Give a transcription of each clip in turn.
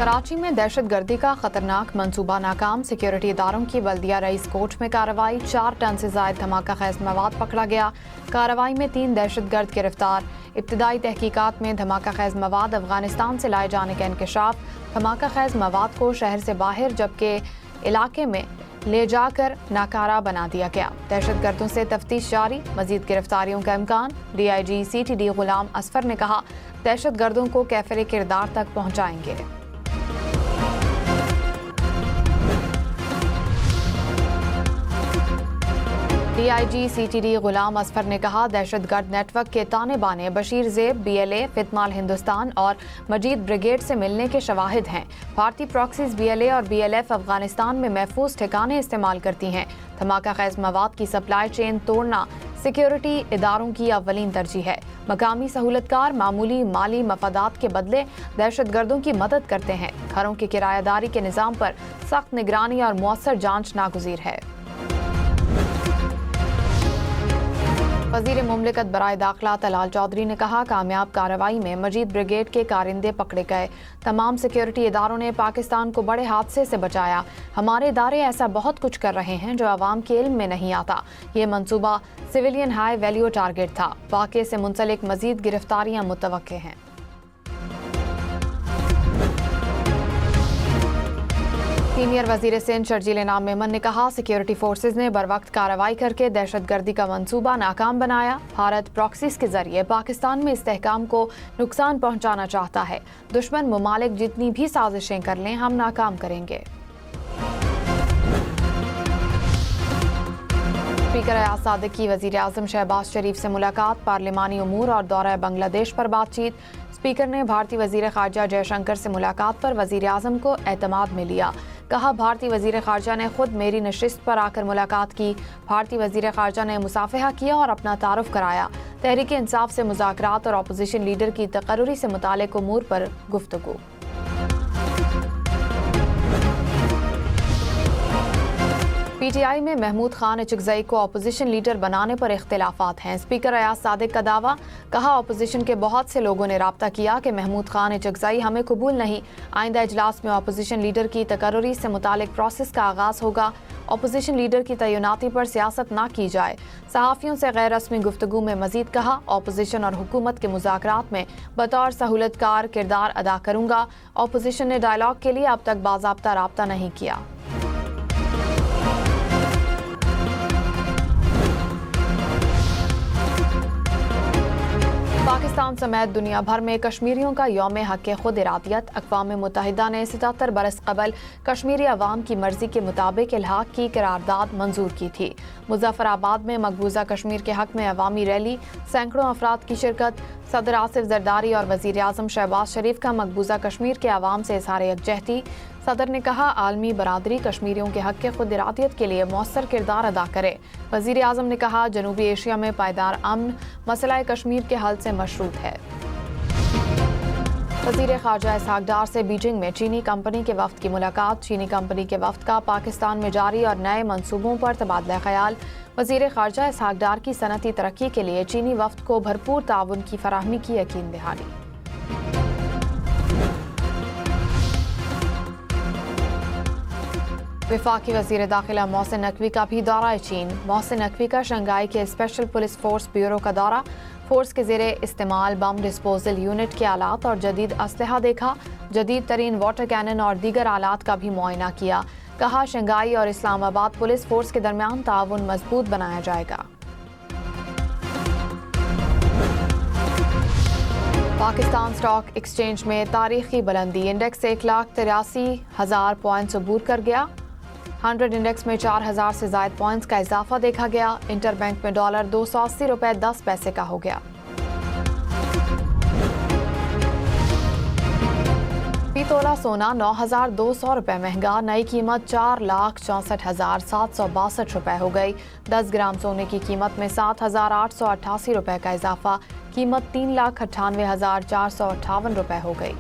कराची में दहशत गर्दी का खतरनाक मंसूबा नाकाम, सिक्योरिटी इदारों की बल्दिया रईस कोर्ट में कार्रवाई, 4 टन से जायद धमाका खैज मवाद पकड़ा गया। कार्रवाई में 3 दहशत गर्द गिरफ्तार। इब्तदाई तहकीकात में धमाका खैज मवाद अफगानिस्तान से लाए जाने का इंकशाफ। धमाका खैज मवाद को शहर से बाहर जबकि इलाके में ले जाकर नाकारा बना दिया गया। दहशत गर्दों से तफ्तीश जारी, मजीद गिरफ्तारियों का इम्कान। DIG CTD गुलाम असफर ने कहा, दहशत गर्दों को कैफरे किरदार तक पहुंचाएंगे। DIG CTD गुलाम असफर ने कहा, दहशत गर्द नेटवर्क के ताने बाने बशीर ज़ेब, BLA, फितमाल हिंदुस्तान और मजीद ब्रिगेड से मिलने के शवाहिद हैं। भारतीय प्रॉक्सीज BLA और BLF अफगानिस्तान में महफूज ठिकाने इस्तेमाल करती हैं। धमाका खैज मवाद की सप्लाई चेन तोड़ना सिक्योरिटी इदारों की अव्वलीन तरजीह है। मकामी सहूलतकार मामूली माली मफादात के बदले दहशत गर्दों की मदद करते हैं। घरों की किरायादारी के निज़ाम पर सख्त निगरानी और मुअस्सर जांच नागुज़ीर है। वज़ीर मुमलिकत बराए दाखिला तलाल चौधरी ने कहा, कामयाब कार्रवाई में मजीद ब्रिगेड के कारिंदे पकड़े गए। तमाम सिक्योरिटी इदारों ने पाकिस्तान को बड़े हादसे से बचाया। हमारे इदारे ऐसा बहुत कुछ कर रहे हैं जो आवाम के इल्म में नहीं आता। ये मंसूबा सिविलियन हाई वैल्यू टारगेट था। वाक़े से मुंसलिक मजीद गिरफ्तारियां मुतवक्के हैं। सीनियर वजीर सिंध शर्जील इनाम मेमन ने कहा, सिक्योरिटी फोर्सेज ने बरवक्त कार्रवाई करके दहशत गर्दी का मंसूबा नाकाम बनाया। भारत प्रॉक्सीज के जरिए पाकिस्तान में इस्तेहकाम को नुकसान पहुंचाना चाहता है। दुश्मन मुमालिक जितनी भी साजिशें कर लें, हम नाकाम करेंगे। स्पीकर अयाज सादिक की वजीर आज़म शहबाज शरीफ से मुलाकात, पार्लिमानी उमूर और दौरा बांग्लादेश पर बातचीत। स्पीकर ने भारतीय वजीर खारजा जयशंकर से मुलाकात पर वजीर आज़म को एतमाद में लिया। कहा, भारतीय वजीर खारजा ने खुद मेरी नशिस्त पर आकर मुलाकात की। भारतीय वजीर खारजा ने मुसाफहा किया और अपना तारुफ कराया। तहरीक इंसाफ से मुज़ाकरात और अपोजिशन लीडर की तकर्रुरी से मुतालिक उमूर पर गुफ्तगू। PTI में महमूद खान इचकज़ई को अपोजिशन लीडर बनाने पर इख्तिलाफात हैं। स्पीकर अयाज सादिक का दावा, कहा अपोजिशन के बहुत से लोगों ने राब्ता किया कि महमूद खान इचकज़ई हमें कबूल नहीं। आइंदा इजलास में अपोजिशन लीडर की तकर्रुरी से मुतालिक प्रोसेस का आगाज़ होगा। अपोजिशन लीडर की तैनाती पर सियासत ना की जाए। सहाफ़ियों से गैर रस्मी गुफ्तगू में मजीद कहा, अपोजिशन और हुकूमत के मुज़ाकरात में बतौर सहूलतकार किरदार अदा करूँगा। अपोजिशन ने डायलॉग के लिए अब तक बाज़ाब्ता राब्ता नहीं किया। पाकिस्तान समेत दुनिया भर में कश्मीरियों का यौम हक़ खुद इरादियत। अक़वाम मुत्तहिदा ने 77 बरस कबल कश्मीरी अवाम की मर्जी के मुताबिक इल्हाक़ की करारदाद मंजूर की थी। मुज़फ़्फ़राबाद में मकबूजा कश्मीर के हक़ में अवामी रैली, सैकड़ों अफराद की शिरकत। सदर आसिफ जरदारी और वज़ीर आज़म शहबाज शरीफ का मकबूजा कश्मीर के अवाम से इज़हार यकजहती। सदर ने कहा, आलमी बरादरी कश्मीरियों के हक़ खुद इरादियत के लिए मौसर किरदार अदा करे। वज़ीर आज़म ने कहा, जनूबी एशिया में पायदार अमन मसला कश्मीर के हल से मशरूत है। वज़ीर ख़ारजा इसहाक़ डार से बीजिंग में चीनी कंपनी के वफ़द की मुलाकात। चीनी कंपनी के वफ़द का पाकिस्तान में जारी और नए मंसूबों पर तबादला ख़याल। वज़ीर ख़ारजा इसहाक़ डार की सनती तरक्की के लिए चीनी वफ़द को भरपूर ताउन की फराहमी की यकीन दहानी। वफाकी वज़ीर दाखिला मोहसिन नकवी का भी दौरा चीन। मोहसिन नकवी का शंघाई के स्पेशल पुलिस फोर्स ब्यूरो का दौरा। फोर्स के ज़ेरे इस्तेमाल बम डिस्पोजल यूनिट के आलात और जदीद असलहा देखा। जदीद तरीन वाटर कैनन और दीगर आलात का भी मुआयना किया। कहा, शंघाई और इस्लामाबाद पुलिस फोर्स के दरमियान ताउन मजबूत बनाया जाएगा। पाकिस्तान स्टॉक एक्सचेंज में तारीखी बुलंदी, इंडेक्स 1,83,000 पॉइंट्स अबूर कर गया। 100 इंडेक्स में 4,000 से ज़ायद पॉइंट्स का इजाफा देखा गया। इंटरबैंक में डॉलर 280 रुपए 10 पैसे का हो गया। फी तोला सोना 9,200 रुपए महंगा, नई कीमत 4,64,762 रुपए हो गई। 10 ग्राम सोने की कीमत में 7,888 रुपए का इजाफा, कीमत 3,98,458 रुपए हो गई।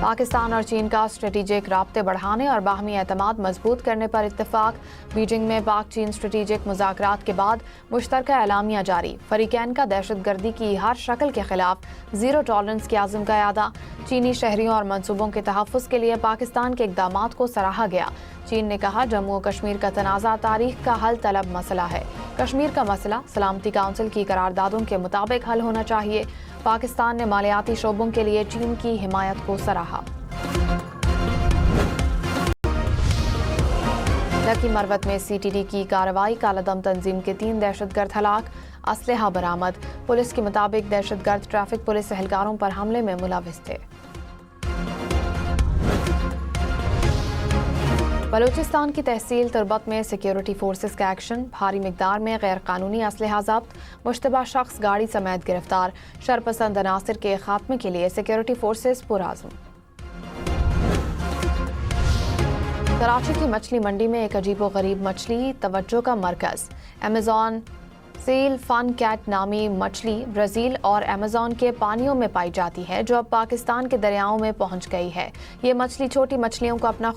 پاکستان اور چین کا اسٹریٹجک رابطے بڑھانے اور باہمی اعتماد مضبوط کرنے پر اتفاق۔ بیجنگ میں پاک چین اسٹریٹجک مذاکرات کے بعد مشترکہ اعلامیہ جاری۔ فریقین کا دہشت گردی کی ہر شکل کے خلاف زیرو ٹالرنس کے عزم کا اعادہ۔ چینی شہریوں اور منصوبوں کے تحفظ کے لیے پاکستان کے اقدامات کو سراہا گیا۔ چین نے کہا جموں و کشمیر کا تنازع تاریخ کا حل طلب مسئلہ ہے۔ کشمیر کا مسئلہ سلامتی کونسل کی قراردادوں کے مطابق حل ہونا چاہیے۔ پاکستان نے مالیاتی شعبوں کے لیے چین کی حمایت کو سراہا۔ لکی مروت میں سی ٹی ڈی کی کارروائی، کالعدم تنظیم کے 3 دہشت گرد ہلاک، اسلحہ برآمد۔ پولیس کے مطابق دہشت گرد ٹریفک پولیس اہلکاروں پر حملے میں ملوث تھے۔ بلوچستان کی تحصیل تربت میں سیکیورٹی فورسز کا ایکشن، بھاری مقدار میں غیر قانونی اسلحہ ضبط، مشتبہ شخص گاڑی سمیت گرفتار۔ شرپسند عناصر کے خاتمے کے لیے سیکیورٹی فورسز پرعزم۔ کراچی کی مچھلی منڈی میں ایک عجیب و غریب مچھلی توجہ کا مرکز۔ ایمیزون سیل فن کیٹ نامی مچھلی برازیل اور ایمیزون کے پانیوں میں پائی جاتی ہے، جو اب پاکستان کے دریاؤں میں پہنچ گئی ہے۔ یہ مچھلی چھوٹی مچھلیوں کو اپنا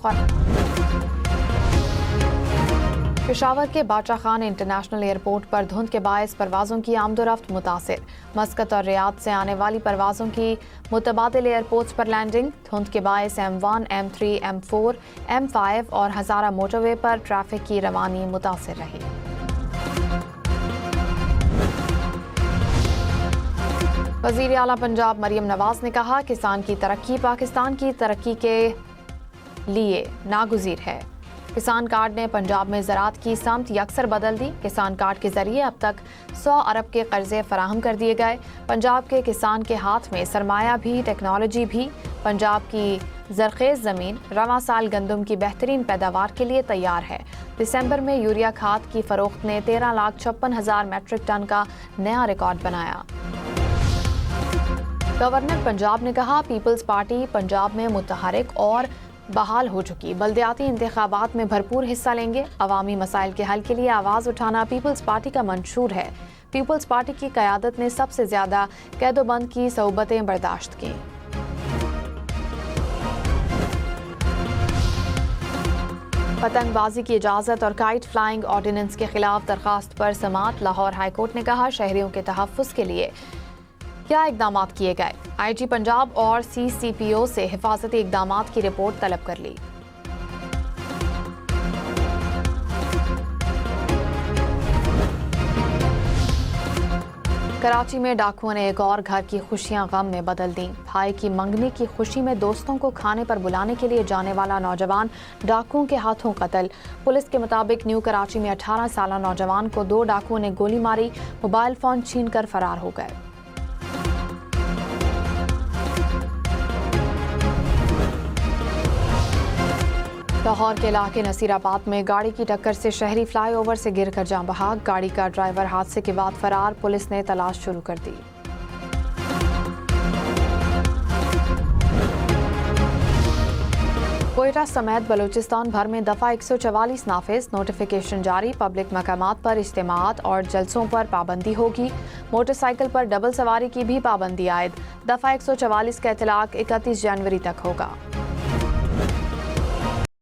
پشاور کے باچا خان انٹرنیشنل ایئرپورٹ پر دھند کے باعث پروازوں کی آمد و رفت متاثر۔ مسقط اور ریاض سے آنے والی پروازوں کی متبادل ایئرپورٹس پر لینڈنگ۔ دھند کے باعث M1، M3، M4، M5 اور ہزارہ موٹر وے پر ٹریفک کی روانی متاثر رہی۔ وزیر اعلیٰ پنجاب مریم نواز نے کہا کسان کی ترقی پاکستان کی ترقی کے لیے ناگزیر ہے۔ کسان کارڈ نے پنجاب میں زراعت کی سمت یکسر بدل دی۔ کسان کارڈ کے ذریعے اب تک 100 ارب کے قرضے فراہم کر دیے گئے۔ پنجاب کے کسان کے ہاتھ میں سرمایہ بھی، ٹیکنالوجی بھی۔ پنجاب کی زرخیز زمین رواں سال گندم کی بہترین پیداوار کے لیے تیار ہے۔ دسمبر میں یوریا کھاد کی فروخت نے 13,56,000 میٹرک ٹن کا نیا ریکارڈ بنایا۔ گورنر پنجاب نے کہا پیپلز پارٹی پنجاب میں متحرک اور بحال ہو چکی، بلدیاتی انتخابات میں بھرپور حصہ لیں گے۔ عوامی مسائل کے حل کے لیے آواز اٹھانا پیپلز پارٹی کا منشور ہے۔ پیپلز پارٹی کی قیادت نے سب سے زیادہ قید و بند کی صعوبتیں برداشت کیں۔ پتنگ بازی کی اجازت اور کائٹ فلائنگ آرڈیننس کے خلاف درخواست پر سماعت۔ لاہور ہائی کورٹ نے کہا شہریوں کے تحفظ کے لیے کیا اقدامات کیے گئے۔ آئی جی پنجاب اور CCPO سے حفاظتی اقدامات کی رپورٹ طلب کر لی۔ کراچی میں ڈاکوؤں نے ایک اور گھر کی خوشیاں غم میں بدل دیں۔ بھائی کی منگنی کی خوشی میں دوستوں کو کھانے پر بلانے کے لیے جانے والا نوجوان ڈاکوؤں کے ہاتھوں قتل۔ پولیس کے مطابق نیو کراچی میں 18 سالہ نوجوان کو 2 ڈاکوؤں نے گولی ماری، موبائل فون چھین کر فرار ہو گئے۔ لاہور کے علاقے نصیر آباد میں گاڑی کی ٹکر سے شہری فلائی اوور سے گر کر جاں بحق، گاڑی کا ڈرائیور حادثے کے بعد فرار، پولیس نے تلاش شروع کر دی۔ کوئٹہ سمیت بلوچستان بھر میں دفعہ 144 نافذ، نوٹیفیکیشن جاری، پبلک مقامات پر اجتماعات اور جلسوں پر پابندی ہوگی، موٹر سائیکل پر ڈبل سواری کی بھی پابندی عائد، دفعہ 144 کا اطلاق 31 جنوری تک ہوگا۔